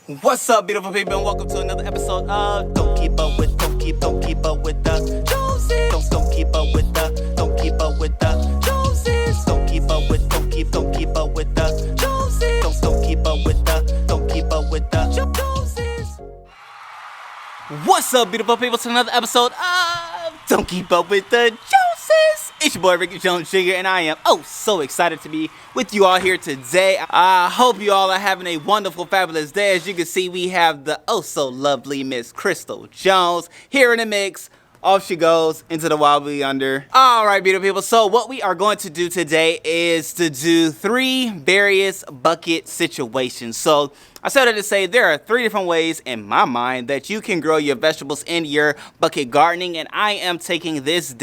What's up, beautiful people, and welcome to another episode of Don't Keep Up With the Joneses. Don't keep up with the Joneses. Don't keep up with the Joneses. Don't keep up with the Joneses. Don't keep up with the Joneses. What's up, beautiful people, to another episode of Don't Keep Up With the Joneses. It's your boy Ricky Jones Jr. and I am so excited to be with you all here today. I hope you all are having a wonderful, fabulous day. As you can see, we have the so lovely Miss Crystal Jones here in the mix. Off she goes into the wild yonder. Alright, beautiful people, so what we are going to do today is to do 3 various bucket situations. So I started to say there are 3 different ways in my mind that you can grow your vegetables in your bucket gardening, and I am taking this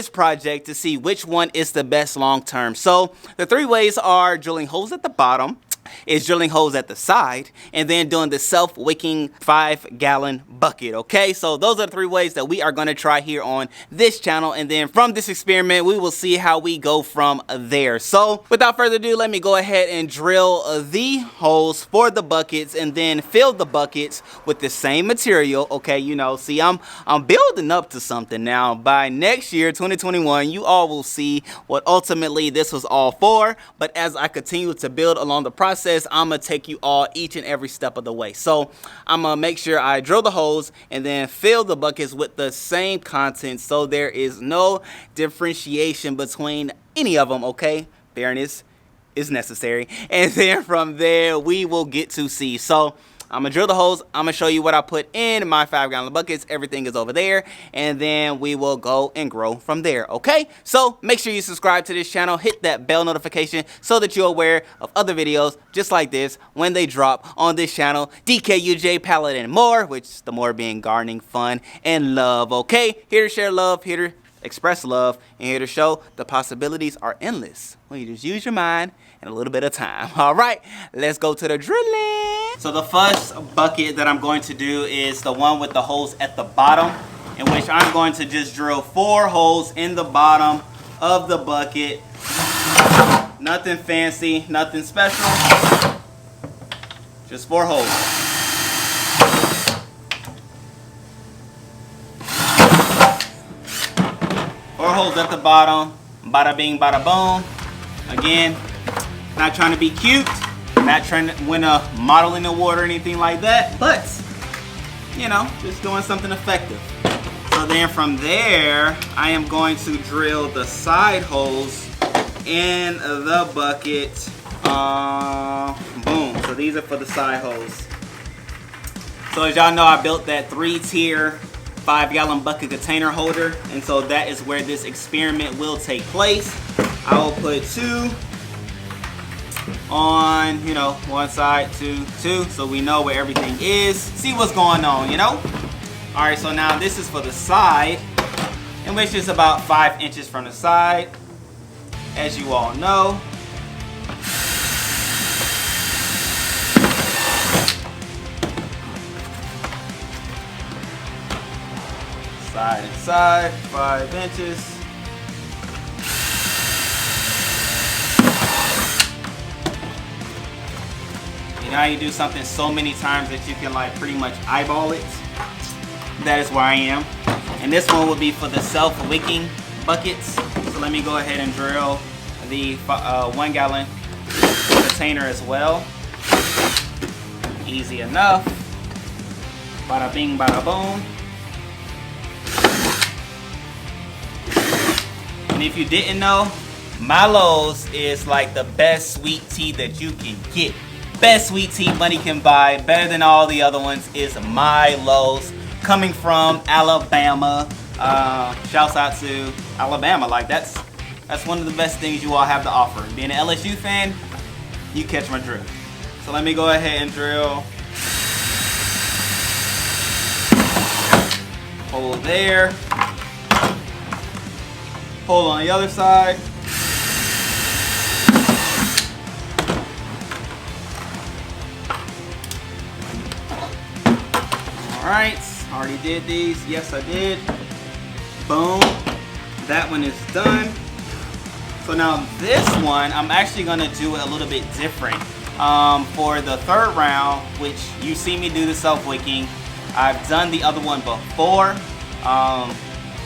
project to see which one is the best long term. So the 3 ways are drilling holes at the bottom, is drilling holes at the side, and then doing the self-wicking 5-gallon bucket. Okay, so those are the 3 ways that we are going to try here on this channel, and then from this experiment we will see how we go from there. So without further ado, let me go ahead and drill the holes for the buckets and then fill the buckets with the same material. Okay, you know, see, I'm building up to something now. By next year, 2021, you all will see what ultimately this was all for. But as I continue to build along the process, I'm gonna take you all each and every step of the way. So I'm gonna make sure I drill the holes and then fill the buckets with the same content, so there is no differentiation between any of them. Okay, fairness is necessary, and then from there we will get to see. So I'm gonna drill the holes, I'm gonna show you what I put in my 5-gallon buckets. Everything is over there, and then we will go and grow from there. Okay, so make sure you subscribe to this channel, hit that bell notification so that you're aware of other videos just like this when they drop on this channel. DKUJ, Pallet, and more, which the more being gardening, fun, and love. Okay, here to share love, here to express love, and here to show the possibilities are endless when you just use your mind and a little bit of time. All right, let's go to the drilling. So the first bucket that I'm going to do is the one with the holes at the bottom, in which I'm going to just drill 4 holes in the bottom of the bucket. Nothing fancy, nothing special, just 4 holes. Holes at the bottom, bada bing, bada boom. Again, not trying to be cute, not trying to win a model in the award or anything like that, but you know, just doing something effective. So then from there, I am going to drill the side holes in the bucket. Boom. So these are for the side holes. So as y'all know, I built that 3-tier 5-gallon bucket container holder, and so that is where this experiment will take place. I will put 2 on, you know, one side, 2, so we know where everything is, see what's going on, you know. All right, so now this is for the side, in which is about 5 inches from the side, as you all know. Side and side, 5 inches. You know how you do something so many times that you can like pretty much eyeball it? That is where I am. And this one will be for the self-wicking buckets. So let me go ahead and drill the 1-gallon container as well. Easy enough. Bada bing, bada boom. And if you didn't know, Milo's is like the best sweet tea that you can get. Best sweet tea money can buy, better than all the other ones, is Milo's. Coming from Alabama. Shouts out to Alabama. Like that's one of the best things you all have to offer. Being an LSU fan, you catch my drift. So let me go ahead and drill. Hole there. Hole on the other side. Alright, already did these. Yes, I did. Boom. That one is done. So now this one, I'm actually gonna do it a little bit different. For the third round, which you see me do the self-wicking, I've done the other one before,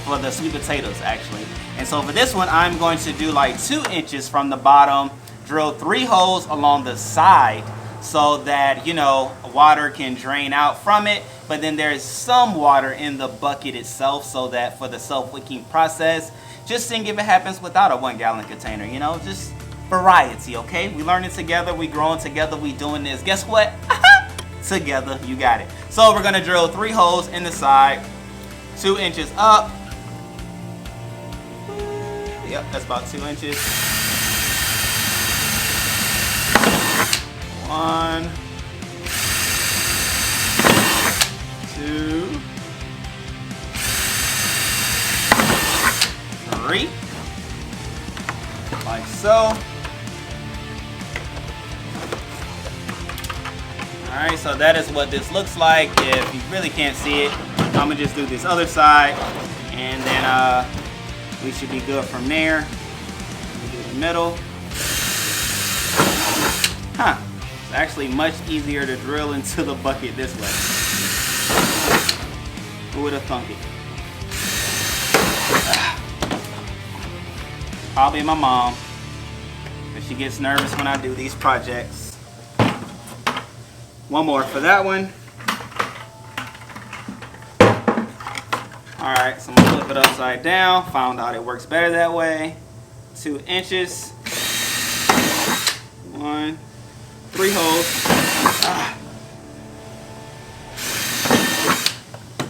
for the sweet potatoes actually. And so for this one, I'm going to do like 2 inches from the bottom, drill 3 holes along the side so that, you know, water can drain out from it. But then there's some water in the bucket itself so that for the self-wicking process, just seeing if it happens without a 1-gallon container, you know, just variety, okay? We learning together, we growing together, we doing this. Guess what? Together, you got it. So we're gonna drill 3 holes in the side, 2 inches up. Yep, that's about 2 inches. 1, 2, 3, like so. Alright, so that is what this looks like. If you really can't see it, I'm gonna just do this other side, and then we should be good from there. Do the middle. Huh. It's actually much easier to drill into the bucket this way. Who would have thunk it? Probably my mom. But she gets nervous when I do these projects. One more for that one. Alright, so I'm gonna flip it upside down. Found out it works better that way. 2 inches. 1, 3 holes.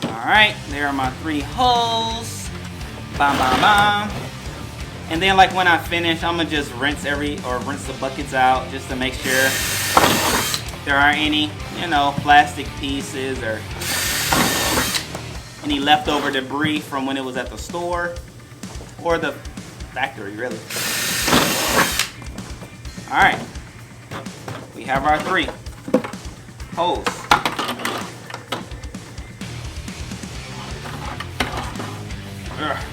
Alright, there are my 3 holes. Bam, bam, bam. And then like when I finish, I'm gonna just rinse the buckets out just to make sure there aren't any, you know, plastic pieces or any leftover debris from when it was at the store or the factory, really. Alright, we have our 3 holes. Ugh.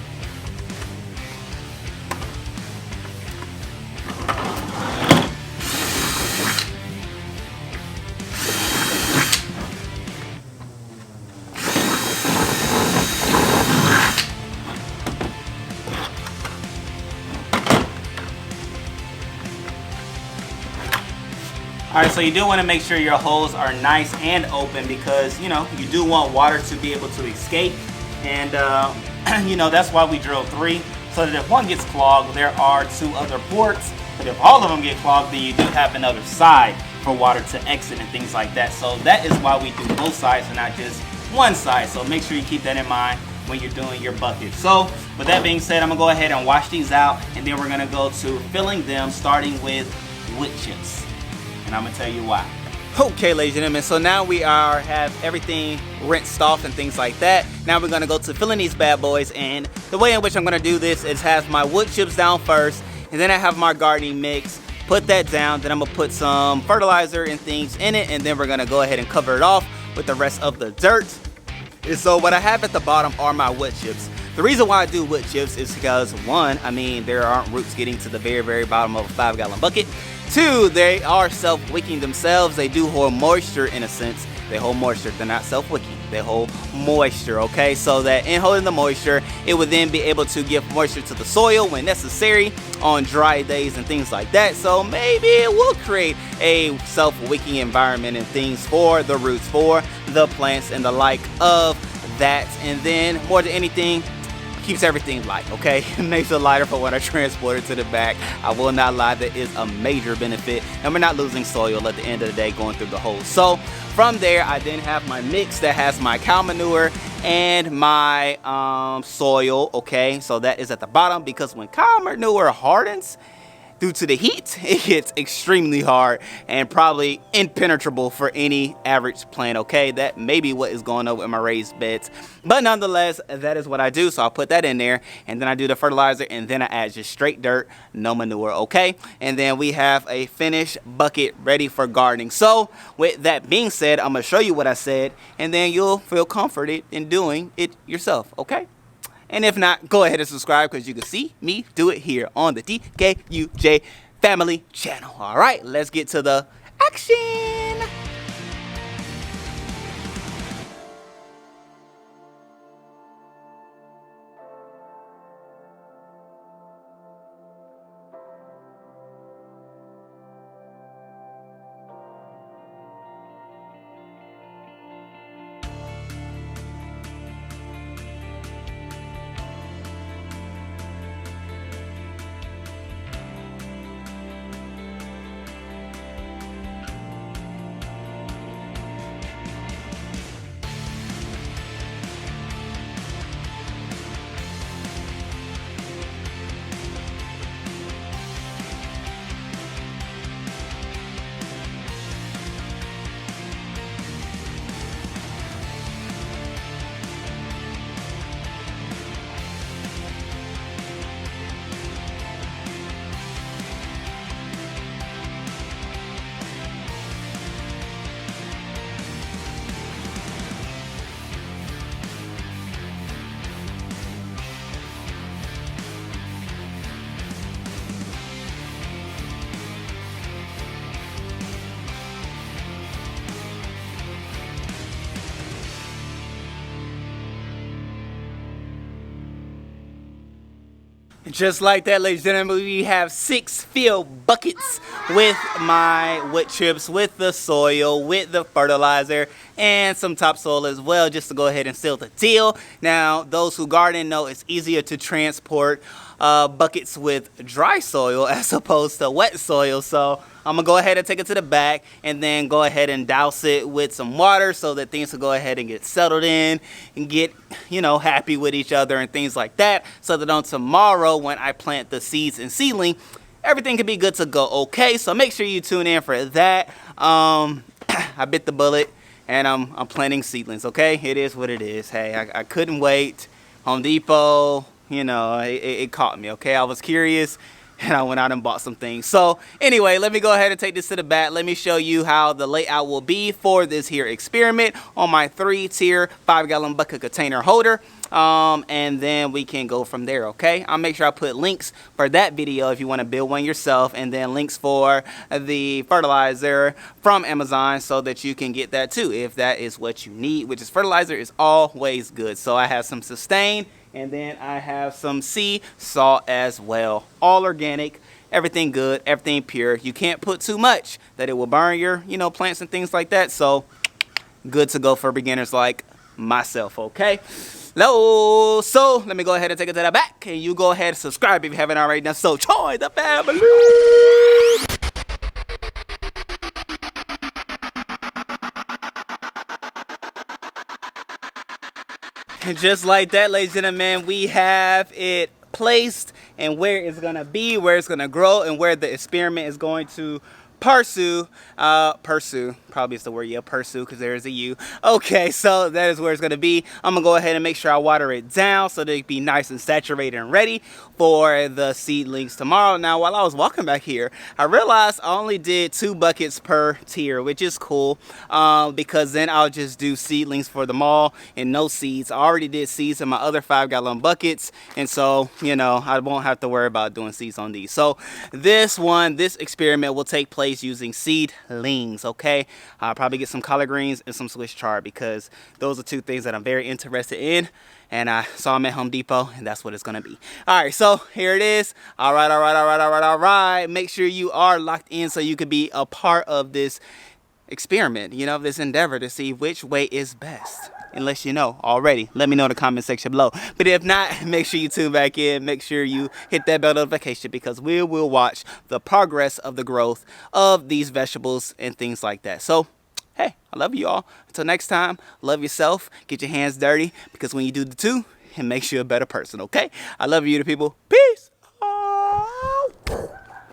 Alright, so you do want to make sure your holes are nice and open because, you know, you do want water to be able to escape. And, you know, that's why we drill 3. So that if one gets clogged, there are 2 other ports. But if all of them get clogged, then you do have another side for water to exit and things like that. So that is why we do both sides and not just one side. So make sure you keep that in mind when you're doing your bucket. So with that being said, I'm going to go ahead and wash these out. And then we're going to go to filling them, starting with wood chips. And I'm gonna tell you why. Okay, ladies and gentlemen, so now we have everything rinsed off and things like that. Now we're gonna go to filling these bad boys, and the way in which I'm gonna do this is have my wood chips down first, and then I have my gardening mix, put that down, then I'm gonna put some fertilizer and things in it, and then we're gonna go ahead and cover it off with the rest of the dirt. And so what I have at the bottom are my wood chips. The reason why I do wood chips is because 1, I mean, there aren't roots getting to the very, very bottom of a 5-gallon bucket. 2, they are self-wicking themselves. They do hold moisture in a sense. They hold moisture. They're not self-wicking. They hold moisture, okay? So that in holding the moisture, it would then be able to give moisture to the soil when necessary on dry days and things like that. So maybe it will create a self-wicking environment and things for the roots, for the plants and the like of that. And then more than anything, keeps everything light, okay? It makes it lighter for when I transport it to the back. I will not lie, that is a major benefit, and we're not losing soil at the end of the day going through the hole. So from there, I then have my mix that has my cow manure and my soil, okay? So that is at the bottom because when cow manure hardens, due to the heat, it gets extremely hard and probably impenetrable for any average plant, okay? That may be what is going on with my raised beds. But nonetheless, that is what I do. So I'll put that in there, and then I do the fertilizer, and then I add just straight dirt, no manure, okay? And then we have a finished bucket ready for gardening. So with that being said, I'm gonna show you what I said, and then you'll feel comforted in doing it yourself, okay? And if not, go ahead and subscribe because you can see me do it here on the DKUJ family channel. All right, let's get to the action! Just like that, ladies and gentlemen, we have 6 filled buckets with my wood chips, with the soil, with the fertilizer, and some topsoil as well, just to go ahead and seal the deal. Now, those who garden know it's easier to transport buckets with dry soil as opposed to wet soil. So I'm gonna go ahead and take it to the back and then go ahead and douse it with some water so that things will go ahead and get settled in and get, you know, happy with each other and things like that, so that on tomorrow when I plant the seeds and seedling, everything can be good to go. Okay, so make sure you tune in for that. I bit the bullet and I'm planting seedlings. Okay, it is what it is. Hey, I couldn't wait. Home Depot, you know, it caught me. Okay, I was curious and I went out and bought some things. So anyway, let me go ahead and take this to the back. Let me show you how the layout will be for this here experiment on my 3-tier 5-gallon bucket container holder. And then we can go from there. Okay, I'll make sure I put links for that video if you want to build one yourself, and then links for the fertilizer from Amazon so that you can get that too if that is what you need, which is fertilizer is always good. So I have some Sustain, and then I have some sea salt as well. All organic, everything good, everything pure. You can't put too much that it will burn your, you know, plants and things like that. So good to go for beginners like myself. Okay. Hello. So let me go ahead and take it to the back, and you go ahead and subscribe if you haven't already done so. Join the family. And just like that, ladies and gentlemen, we have it placed and where it's gonna be, where it's gonna grow, and where the experiment is going to pursue, probably is the word, yeah, pursue, because there is a U. Okay, so that is where it's going to be. I'm going to go ahead and make sure I water it down so that it be nice and saturated and ready for the seedlings tomorrow. Now, while I was walking back here, I realized I only did 2 buckets per tier, which is cool, because then I'll just do seedlings for them all and no seeds. I already did seeds in my other 5-gallon buckets, and so, you know, I won't have to worry about doing seeds on these. So this experiment will take place using seedlings. Okay, I'll probably get some collard greens and some Swiss chard, because those are 2 things that I'm very interested in, and I saw them at Home Depot, and that's what it's gonna be. All right, so here it is. All right, make sure you are locked in so you could be a part of this experiment, you know, this endeavor to see which way is best. Unless you know already, let me know in the comment section below. But if not, make sure you tune back in. Make sure you hit that bell notification, because we will watch the progress of the growth of these vegetables and things like that. So, hey, I love you all. Until next time, love yourself. Get your hands dirty, because when you do the 2, it makes you a better person, okay? I love you, people. Peace.